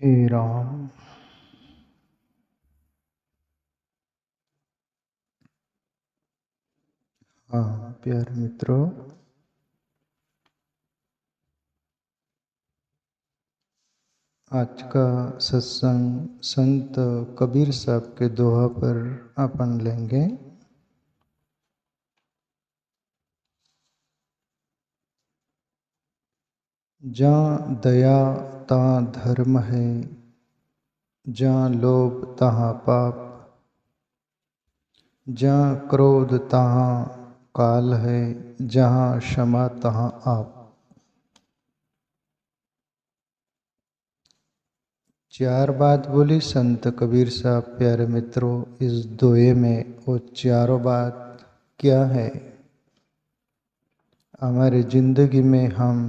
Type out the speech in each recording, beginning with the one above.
हे राम। हाँ प्यारे मित्रों, आज का सत्संग संत कबीर साहब के दोहा पर अपन लेंगे। जहाँ दया तहाँ धर्म है, जहाँ लोभ तहाँ पाप, जहाँ क्रोध तहाँ काल है, जहाँ क्षमा तहाँ आप। चार बात बोली संत कबीर साहब। प्यारे मित्रों, इस दोहे में वो चारों बात क्या है? हमारी जिंदगी में हम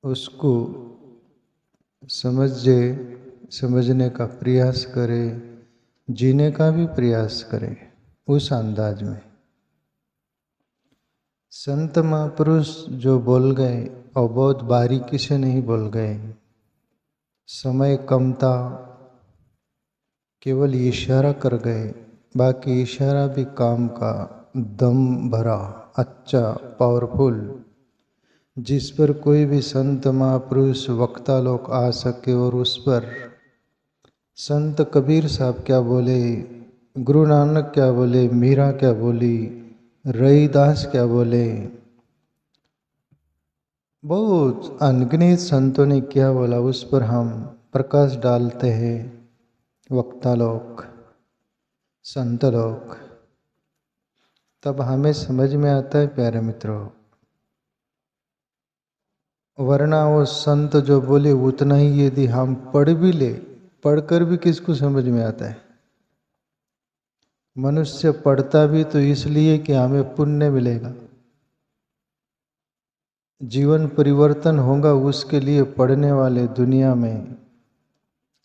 उसको समझने का प्रयास करें, जीने का भी प्रयास करें उस अंदाज में। संत महापुरुष जो बोल गए और बहुत बारीकी से नहीं बोल गए। समय कम था, केवल इशारा कर गए, बाकी इशारा भी काम का, दम भरा, अच्छा, पावरफुल, जिस पर कोई भी संत महापुरुष वक्ता लोग आ सके। और उस पर संत कबीर साहब क्या बोले, गुरु नानक क्या बोले, मीरा क्या बोली, रईदास क्या बोले, बहुत अनगिनत संतों ने क्या बोला, उस पर हम प्रकाश डालते हैं वक्ता लोग, संत लोग। तब हमें समझ में आता है प्यारे मित्रों। वरना वो संत जो बोले उतना ही यदि हम पढ़ भी ले, पढ़कर भी किसको समझ में आता है? मनुष्य पढ़ता भी तो इसलिए कि हमें पुण्य मिलेगा, जीवन परिवर्तन होगा, उसके लिए पढ़ने वाले दुनिया में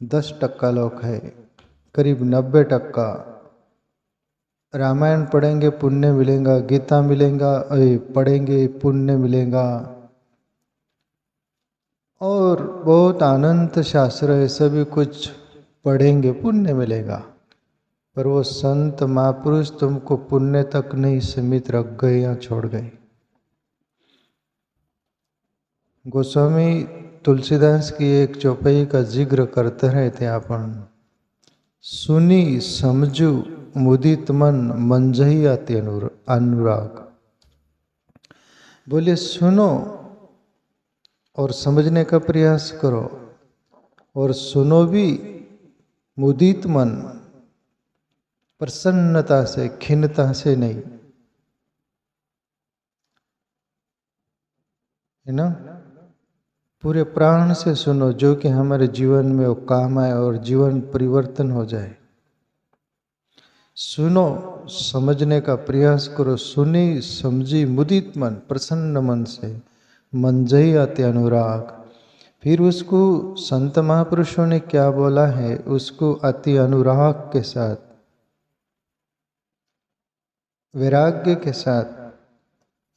10% लोग हैं। करीब 90% रामायण पढ़ेंगे पुण्य मिलेगा, गीता मिलेगा पढ़ेंगे पुण्य मिलेगा, और बहुत अनंत शास्त्र है, सभी कुछ पढ़ेंगे पुण्य मिलेगा। पर वो संत महापुरुष तुमको पुण्य तक नहीं सीमित रख गए या छोड़ गए। गोस्वामी तुलसीदास की एक चौपाई का जिक्र करते रहते अपन। सुनी समझू मुदित मन, मंजही अति अनुराग। बोले सुनो और समझने का प्रयास करो, और सुनो भी मुदित मन, प्रसन्नता से, खिन्नता से नहीं, है ना। पूरे प्राण से सुनो, जो कि हमारे जीवन में वो काम आए और जीवन परिवर्तन हो जाए। सुनो, समझने का प्रयास करो। सुनी समझी मुदित मन, प्रसन्न मन से, मंजही अति अनुराग। फिर उसको संत महापुरुषों ने क्या बोला है, उसको अति अनुराग के साथ, वैराग्य के साथ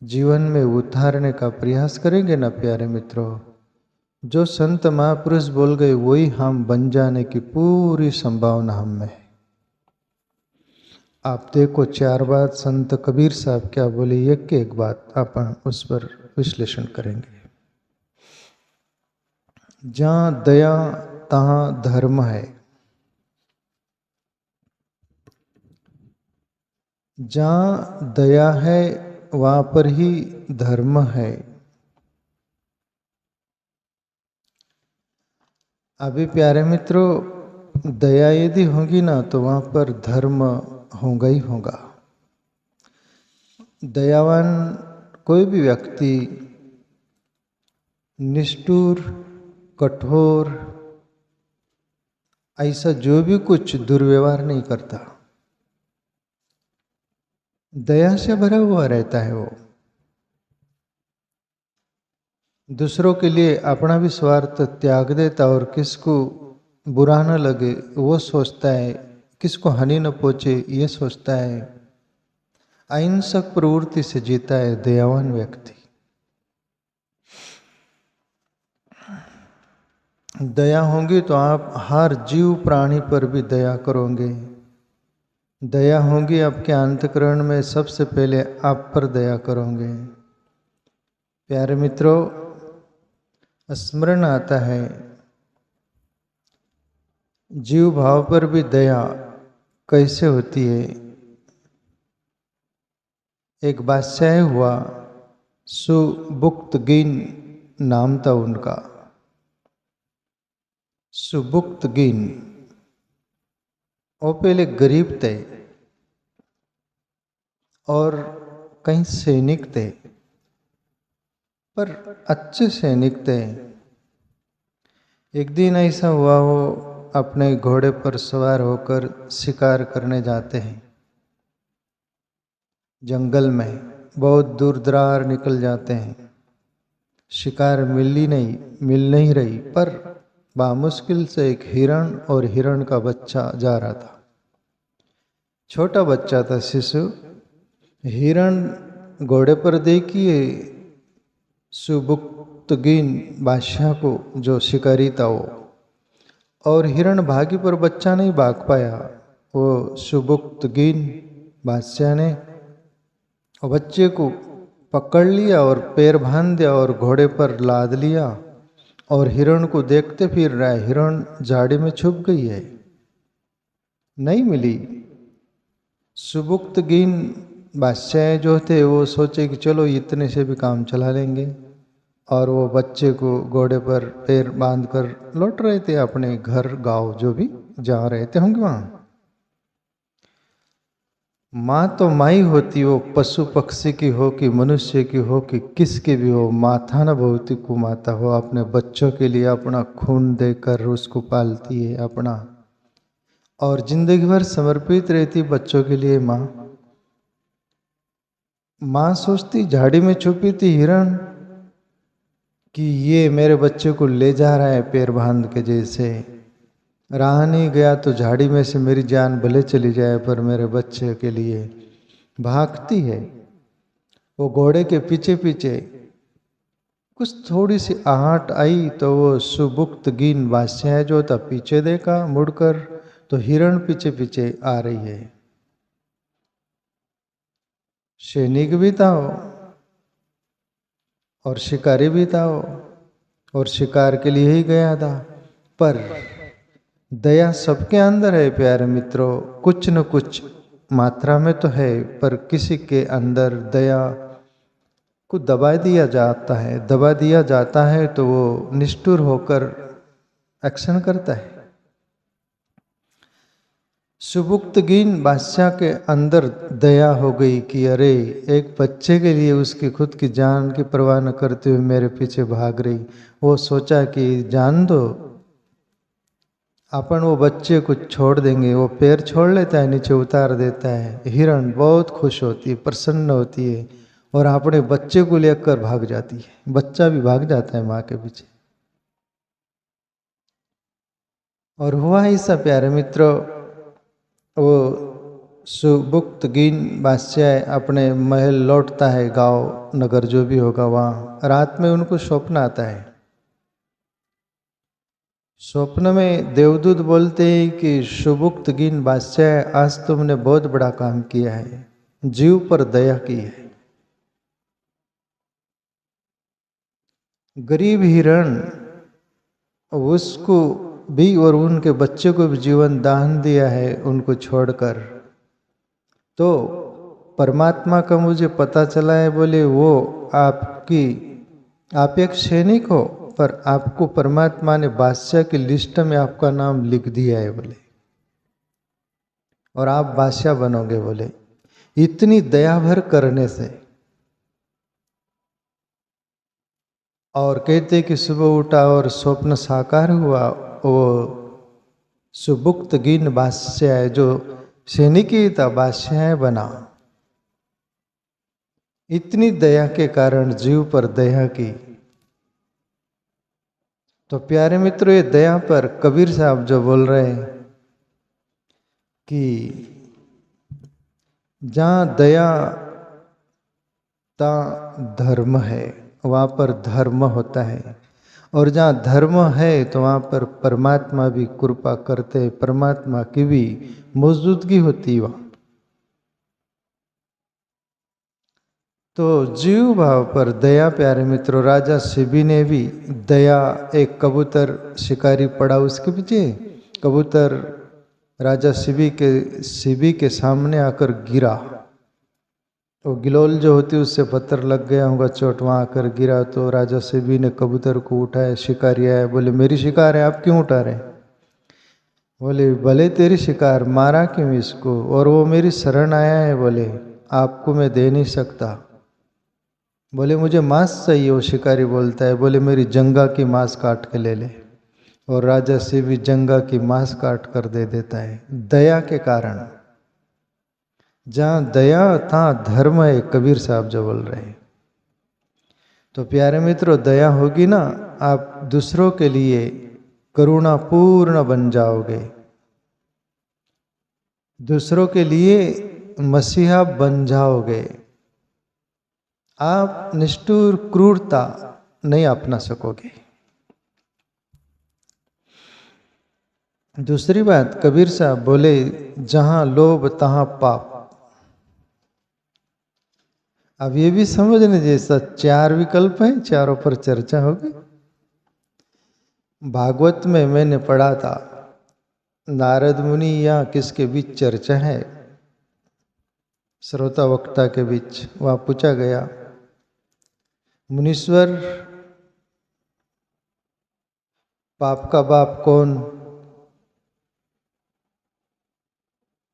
जीवन में उतारने का प्रयास करेंगे ना प्यारे मित्रों। जो संत महापुरुष बोल गए वही हम बन जाने की पूरी संभावना हम में है। आप देखो, चार बात संत कबीर साहब क्या बोले, एक के एक बात अपन उस पर विश्लेषण करेंगे। जहाँ दया तहाँ धर्म है, जहाँ दया है वहाँ पर ही धर्म है। अभी प्यारे मित्रों, दया यदि होगी ना तो वहाँ पर धर्म होगा ही होगा। दयावान कोई भी व्यक्ति निष्ठुर, कठोर, ऐसा जो भी कुछ दुर्व्यवहार नहीं करता, दया से भरा हुआ रहता है। वो दूसरों के लिए अपना भी स्वार्थ त्याग देता, और किसको बुरा न लगे वो सोचता है, किसको हानि न पहुंचे ये सोचता है। अहिंसक प्रवृत्ति से जीता है दयावान व्यक्ति। दया होगी तो आप हर जीव प्राणी पर भी दया करोगे। दया होगी आपके अंतःकरण में, सबसे पहले आप पर दया करोगे। प्यारे मित्रों, स्मरण आता है जीव भाव पर भी दया कैसे होती है। एक बादशाह हुआ, सुबुक्तगीन नाम था उनका। सुबुक्तगीन, वो पहले गरीब थे और कई सैनिक थे, पर अच्छे सैनिक थे। एक दिन ऐसा हुआ, वो अपने घोड़े पर सवार होकर शिकार करने जाते हैं। जंगल में बहुत दूर दरार निकल जाते हैं, शिकार मिल नहीं रही, पर बामुश्किल से एक हिरण और हिरण का बच्चा जा रहा था। छोटा बच्चा था, शिशु। हिरण घोड़े पर देखिए सुबुक्तगीन बादशाह को, जो शिकारी था वो, और हिरण भागी पर बच्चा नहीं भाग पाया। वो सुबुक्तगीन बादशाह ने बच्चे को पकड़ लिया और पैर बांध दिया और घोड़े पर लाद लिया, और हिरण को देखते फिर रहा है। हिरण झाड़ी में छुप गई है, नहीं मिली। सुबुक्तगीन बादशाह जो थे वो सोचे कि चलो इतने से भी काम चला लेंगे, और वो बच्चे को घोड़े पर पैर बांध कर लौट रहे थे अपने घर गांव, जो भी जा रहे थे होंगे वहां। माँ तो माई होती, वो पशु पक्षी की हो कि मनुष्य की हो कि किसकी भी हो, माता न भवती को माता हो। अपने बच्चों के लिए अपना खून देकर उसको पालती है अपना, और जिंदगी भर समर्पित रहती बच्चों के लिए माँ। माँ सोचती, झाड़ी में छुपी थी हिरण कि ये मेरे बच्चे को ले जा रहा है पैर बांध के, जैसे रहा नहीं गया तो झाड़ी में से मेरी जान भले चली जाए, पर मेरे बच्चे के लिए भागती है। वो घोड़े के पीछे पीछे कुछ थोड़ी सी आहट आई तो वो सुबुक्तगीन बादशाह जो था, पीछे देखा मुड़कर तो हिरण पीछे पीछे आ रही है। सैनिक भी था वो, और शिकारी भी था वो, और शिकार के लिए ही गया था। पर दया सबके अंदर है प्यारे मित्रों, कुछ न कुछ मात्रा में तो है, पर किसी के अंदर दया को दबा दिया जाता है। दबा दिया जाता है तो वो निष्ठुर होकर एक्शन करता है। सुबुक्तगीन बादशाह के अंदर दया हो गई कि अरे, एक बच्चे के लिए उसकी खुद की जान की परवाह न करते हुए मेरे पीछे भाग रही। वो सोचा कि जान दो, अपन वो बच्चे को छोड़ देंगे। वो पैर छोड़ लेता है, नीचे उतार देता है। हिरण बहुत खुश होती है, प्रसन्न होती है, और अपने बच्चे को लेकर भाग जाती है। बच्चा भी भाग जाता है माँ के पीछे। और हुआ ऐसा प्यारे मित्रों, वो सुबुक्तगीन बादशाह अपने महल लौटता है, गांव नगर जो भी होगा वहाँ। रात में उनको स्वप्न आता है। स्वप्न में देवदूत बोलते हैं कि सुबुक्तगीन बादशाह, आज तुमने बहुत बड़ा काम किया है, जीव पर दया की है। गरीब हिरण, उसको भी और उनके बच्चे को भी जीवन दान दिया है उनको छोड़कर। तो परमात्मा का मुझे पता चला है, बोले वो आप एक सैनिक हो, पर आपको परमात्मा ने बादशाह की लिस्ट में आपका नाम लिख दिया है बोले, और आप बादशाह बनोगे बोले, इतनी दया भर करने से। और कहते कि सुबह उठा और स्वप्न साकार हुआ। वो सुबुक्तगीन बादशाह जो सैनिक ही था, बादशाह बना। इतनी दया के कारण जीव पर दया की। तो प्यारे मित्रों, ये दया पर कबीर साहब जो बोल रहे हैं कि जहाँ दया ता धर्म है, वहाँ पर धर्म होता है। और जहाँ धर्म है तो वहाँ पर परमात्मा भी कृपा करते, परमात्मा की भी मौजूदगी होती है वहाँ। तो जीव भाव पर दया, प्यारे मित्रों, राजा शिबी ने भी दया, एक कबूतर शिकारी पड़ा उसके पीछे, कबूतर राजा शिबी के सामने आकर गिरा, वो गिलोल जो होती उससे पत्थर लग गया होगा, चोट, वहाँ आकर गिरा। तो राजा शिबी ने कबूतर को उठाया, शिकारी आया, बोले मेरी शिकार है, आप क्यों उठा रहे? बोले भले तेरी शिकार, मारा क्यों इसको? और वो मेरी शरण आया है, बोले आपको मैं दे नहीं सकता। बोले मुझे मांस चाहिए, वो शिकारी बोलता है, बोले मेरी जंगा की मांस काट के ले ले। और राजा शिबी जंगा की मांस काट कर दे देता है, दया के कारण। जहाँ दया तहाँ धर्म है, कबीर साहब जो बोल रहे हैं। तो प्यारे मित्रों, दया होगी ना, आप दूसरों के लिए करुणापूर्ण बन जाओगे, दूसरों के लिए मसीहा बन जाओगे। आप निष्ठुर क्रूरता नहीं अपना सकोगे। दूसरी बात, कबीर साहब बोले जहां लोभ तहां पाप। अब ये भी समझने जैसा, 4 विकल्प हैं, चारों पर चर्चा होगी। भागवत में मैंने पढ़ा था, नारद मुनि या किसके बीच चर्चा है, श्रोता वक्ता के बीच। वहां पूछा गया, मुनीश्वर पाप का बाप कौन,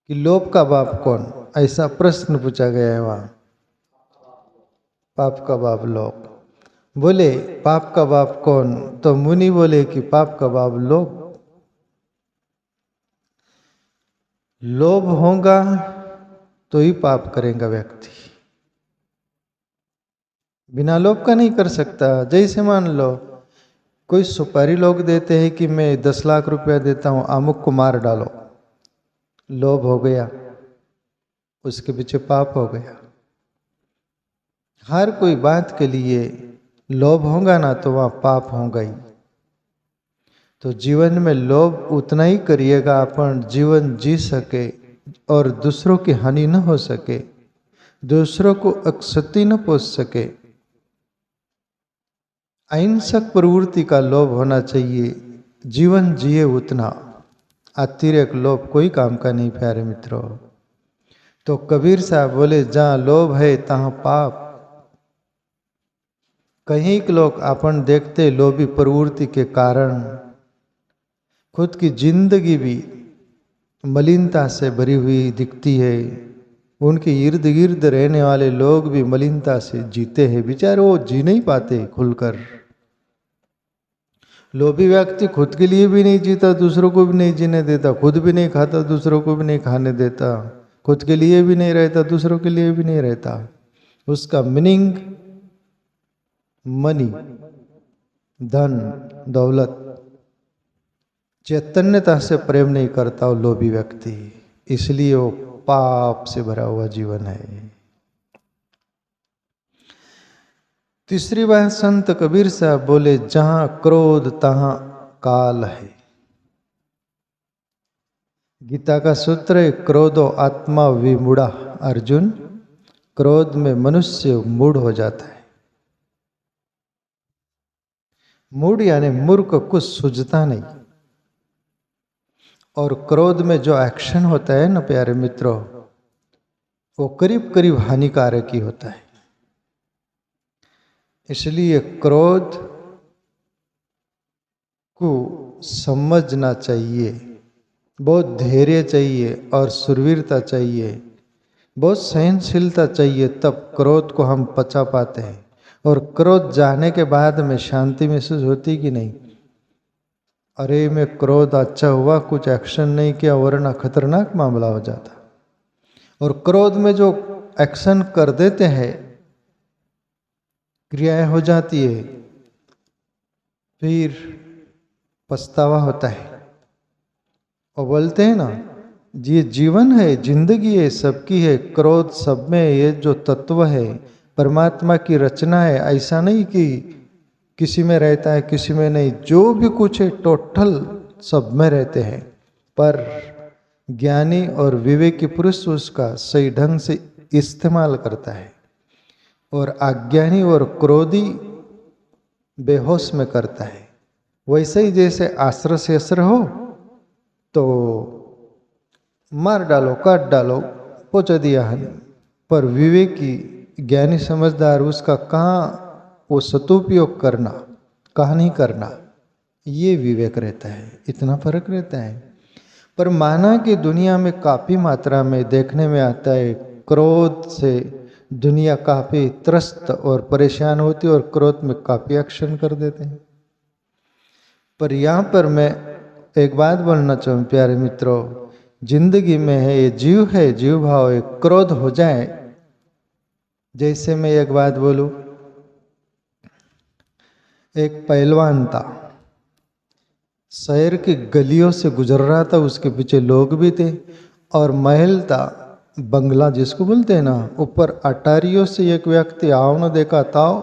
कि लोभ का बाप कौन, ऐसा प्रश्न पूछा गया है वहां। पाप का बाप लोभ। बोले पाप का बाप कौन? तो मुनि बोले कि पाप का बाप लोभ। लोभ होगा तो ही पाप करेगा व्यक्ति, बिना लोभ का नहीं कर सकता। जैसे मान लो कोई सुपारी लोग देते हैं कि मैं 10 लाख रुपया देता हूं, अमुक को मार डालो, लोभ हो गया, उसके पीछे पाप हो गया। हर कोई बात के लिए लोभ होगा ना तो वह पाप होगा ही। तो जीवन में लोभ उतना ही करिएगा अपन जीवन जी सके और दूसरों की हानि न हो सके, दूसरों को अक्षति न पहुंच सके। अहिंसक प्रवृत्ति का लोभ होना चाहिए, जीवन जिए उतना, अतिरेक लोभ कोई काम का नहीं प्यारे मित्रों। तो कबीर साहब बोले जहाँ लोभ है तहाँ पाप। कहीं के लोग अपन देखते लोभी प्रवृत्ति के कारण खुद की जिंदगी भी मलिनता से भरी हुई दिखती है, उनके इर्द गिर्द रहने वाले लोग भी मलिनता से जीते हैं, बेचारे वो जी नहीं पाते खुलकर। लोभी व्यक्ति खुद के लिए भी नहीं जीता, दूसरों को भी नहीं जीने देता, खुद भी नहीं खाता, दूसरों को भी नहीं खाने देता, खुद के लिए भी नहीं रहता, दूसरों के लिए भी नहीं रहता। उसका मीनिंग मनी, धन दौलत, चैतन्यता से प्रेम नहीं करता वो लोभी व्यक्ति, इसलिए वो पाप से भरा हुआ जीवन है। तीसरी बात, संत कबीर साहब बोले जहां क्रोध तहां काल है। गीता का सूत्र है, क्रोधो आत्मा विमूढ़ा। अर्जुन, क्रोध में मनुष्य मूढ़ हो जाता है। मूढ़ यानी मूर्ख, कुछ सूझता नहीं। और क्रोध में जो एक्शन होता है ना प्यारे मित्रों, वो करीब करीब हानिकारक ही होता है। इसलिए क्रोध को समझना चाहिए, बहुत धैर्य चाहिए और सुरवीरता चाहिए, बहुत सहनशीलता चाहिए, तब क्रोध को हम पचा पाते हैं। और क्रोध जाने के बाद में शांति महसूस होती कि नहीं, अरे मैं क्रोध अच्छा हुआ कुछ एक्शन नहीं किया वरना खतरनाक मामला हो जाता। और क्रोध में जो एक्शन कर देते हैं, क्रियाएं हो जाती है, फिर पछतावा होता है। और बोलते हैं ना, ये जीवन है, जिंदगी है, सबकी है, क्रोध सब में, ये जो तत्व है परमात्मा की रचना है। ऐसा नहीं कि किसी में रहता है किसी में नहीं, जो भी कुछ है टोटल सब में रहते हैं, पर ज्ञानी और विवेकी पुरुष उसका सही ढंग से इस्तेमाल करता है, और अज्ञानी और क्रोधी बेहोश में करता है। वैसे ही जैसे आश्रय से असर हो तो मार डालो काट डालो पहुँचा दिया है, पर विवेकी ज्ञानी समझदार उसका कहाँ वो सदुपयोग करना कहाँ नहीं करना, ये विवेक रहता है। इतना फर्क रहता है। पर माना कि दुनिया में काफ़ी मात्रा में देखने में आता है, क्रोध से दुनिया काफ़ी त्रस्त और परेशान होती है और क्रोध में काफ़ी एक्शन कर देते हैं। पर यहाँ पर मैं एक बात बोलना चाहूँ प्यारे मित्रों, जिंदगी में है ये जीव है, जीव भाव है, क्रोध हो जाए। जैसे मैं एक बात बोलूँ, एक पहलवान था, शहर की गलियों से गुजर रहा था, उसके पीछे लोग भी थे और महल था, बंगला जिसको बोलते हैं ना, ऊपर अटारियों से एक व्यक्ति आओ न देखा ताओ,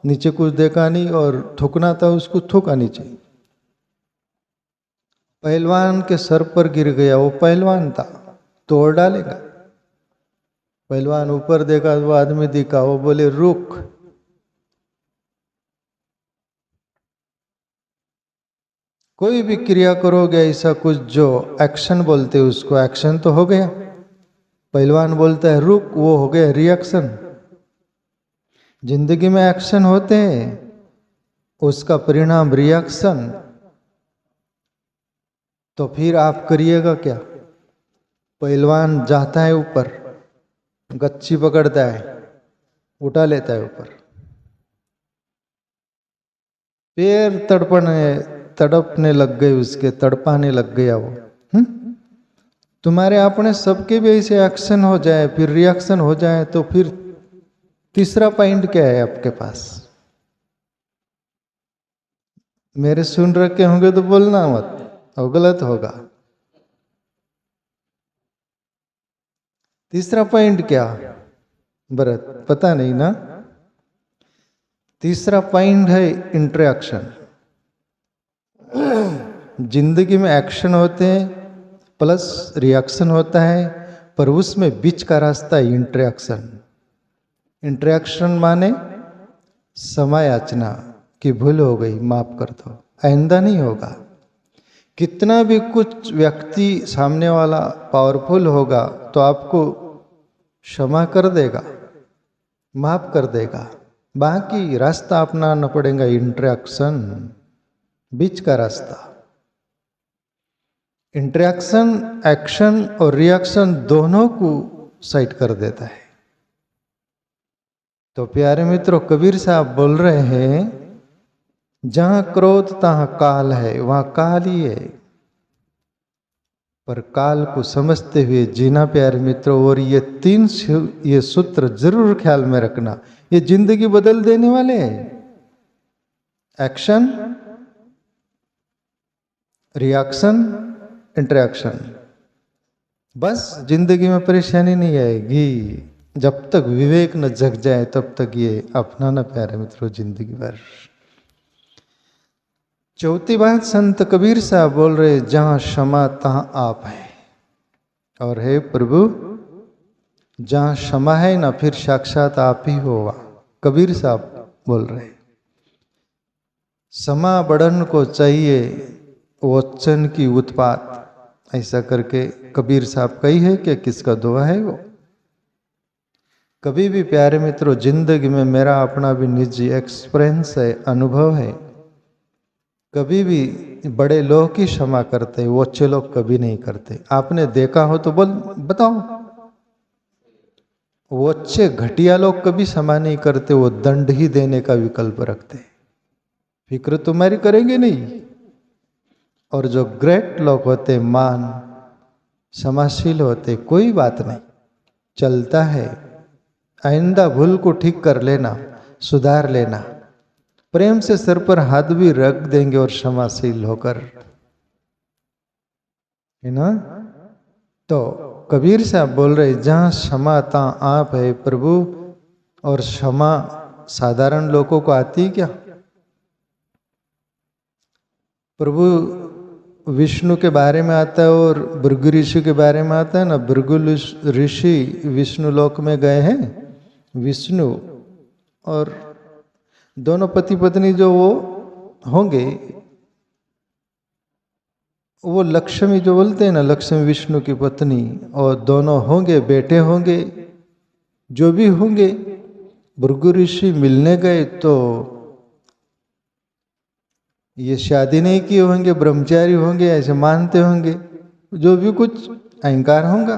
नीचे कुछ देखा नहीं और थूकना था उसको, थूका नीचे, पहलवान के सर पर गिर गया। वो पहलवान था, तोड़ डालेगा। पहलवान ऊपर देखा, वो आदमी दिखा, वो बोले रुक। कोई भी क्रिया करोगे ऐसा कुछ जो एक्शन बोलते उसको, एक्शन तो हो गया। पहलवान बोलता है रुक, वो हो गया रिएक्शन। जिंदगी में एक्शन होते हैं, उसका परिणाम रिएक्शन। तो फिर आप करिएगा क्या? पहलवान जाता है ऊपर, गच्ची पकड़ता है, उठा लेता है ऊपर, पैर तड़पने लग गए उसके, तड़पाने लग गया वो। तुम्हारे अपने सबके भी ऐसे एक्शन हो जाए फिर रिएक्शन हो जाए, तो फिर तीसरा पॉइंट क्या है आपके पास? मेरे सुन रखे होंगे तो बोलना मत, और गलत होगा। तीसरा पॉइंट क्या भरत, पता नहीं ना? तीसरा पॉइंट है इंटरेक्शन। जिंदगी में एक्शन होते हैं प्लस रिएक्शन होता है, पर उसमें बीच का रास्ता है इंटरेक्शन। इंटरेक्शन माने समायाचना की भूल हो गई, माफ कर दो, आइंदा नहीं होगा। कितना भी कुछ व्यक्ति सामने वाला पावरफुल होगा तो आपको क्षमा कर देगा, माफ कर देगा, बाकी रास्ता अपनाना पड़ेगा इंटरेक्शन, बीच का रास्ता। इंटरेक्शन एक्शन और रिएक्शन दोनों को साइड कर देता है। तो प्यारे मित्रों, कबीर साहब बोल रहे हैं जहां क्रोध तहां काल है, वहां काल ही है। पर काल को समझते हुए जीना प्यारे मित्रों, और ये सूत्र जरूर ख्याल में रखना, ये जिंदगी बदल देने वाले हैं। एक्शन, रिएक्शन, इंटरेक्शन, बस जिंदगी में परेशानी नहीं आएगी। जब तक विवेक न जग जाए तब तक ये अपनाना प्यारे मित्रों जिंदगी भर। चौथी बात संत कबीर साहब बोल रहे, जहां क्षमा तहां आप है। और हे प्रभु, जहां क्षमा है ना, फिर साक्षात आप ही होगा। कबीर साहब बोल रहे, क्षमा बढ़न को चाहिए वचन की उत्पात, ऐसा करके कबीर साहब कही है कि किसका दुआ है वो। कभी भी प्यारे मित्रों जिंदगी में मेरा अपना भी निजी एक्सपीरियंस है, अनुभव है, कभी भी बड़े लोग ही क्षमा करते हैं, वो अच्छे लोग कभी नहीं करते। आपने देखा हो तो बताओ, वो अच्छे घटिया लोग कभी क्षमा नहीं करते, वो दंड ही देने का विकल्प रखते। फिक्र तुम्हारी करेंगे नहीं। और जो ग्रेट लोग होते, मान क्षमाशील होते, कोई बात नहीं, चलता है, आइंदा भूल को ठीक कर लेना, सुधार लेना, प्रेम से सिर पर हाथ भी रख देंगे और क्षमाशील होकर, है ना। तो कबीर साहब बोल रहे, जहां क्षमा तहां आप है प्रभु। और क्षमा साधारण लोगों को आती है क्या? प्रभु विष्णु के बारे में आता है और भृगु ऋषि के बारे में आता है ना। भृगु ऋषि विष्णु लोक में गए हैं, विष्णु और दोनों पति पत्नी जो वो होंगे, वो लक्ष्मी जो बोलते हैं ना, लक्ष्मी विष्णु की पत्नी, और दोनों होंगे, बेटे होंगे, जो भी होंगे। भृगु ऋषि मिलने गए तो ये शादी नहीं किए होंगे, ब्रह्मचारी होंगे, ऐसे मानते होंगे, जो भी कुछ अहंकार होगा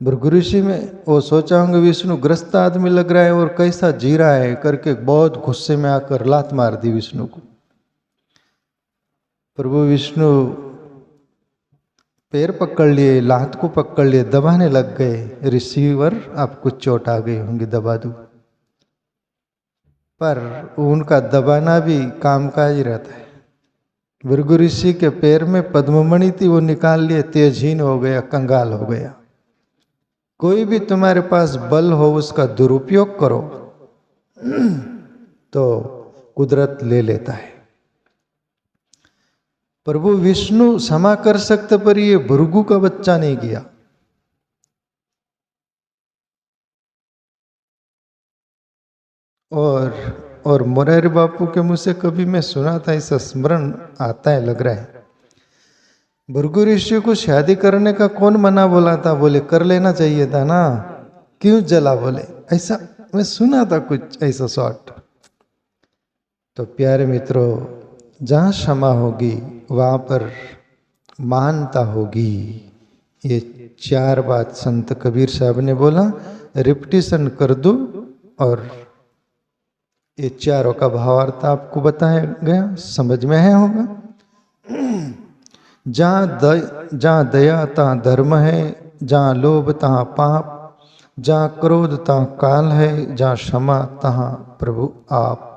भृगु ऋषि में। वो सोचा होंगे विष्णु ग्रस्त आदमी लग रहा है और कैसा जी रहा है करके बहुत गुस्से में आकर लात मार दी विष्णु को। प्रभु विष्णु पैर पकड़ लिए, लात को पकड़ लिए, दबाने लग गए। रिसीवर आपको चोट आ गई होंगी, दबा दूं। पर उनका दबाना भी काम का ही रहता है। भृगु ऋषि के पैर में पद्ममणि थी, वो निकाल लिए, तेजहीन हो गया, कंगाल हो गया। कोई भी तुम्हारे पास बल हो उसका दुरुपयोग करो तो कुदरत ले लेता है। प्रभु विष्णु क्षमा कर सकते, पर ये भृगु का बच्चा नहीं किया। और मोरारी बापू के मुंह से कभी मैं सुना था, ऐसा स्मरण आता है, लग रहा है। भृगु ऋषि को शादी करने का कौन मना बोला था? बोले कर लेना चाहिए था ना, क्यों जला? बोले ऐसा मैं सुना था कुछ ऐसा शॉर्ट। तो प्यारे मित्रों, जहाँ क्षमा होगी वहाँ पर महानता होगी। ये 4 बात संत कबीर साहब ने बोला, रिपीटिशन कर दो और ये चारों का भावार्थ आपको बताया गया, समझ में है होगा। जहाँ दया तहाँ धर्म है, जहाँ लोभ तहाँ पाप, जहाँ क्रोध तहाँ काल है, जहाँ क्षमा तहाँ प्रभु आप।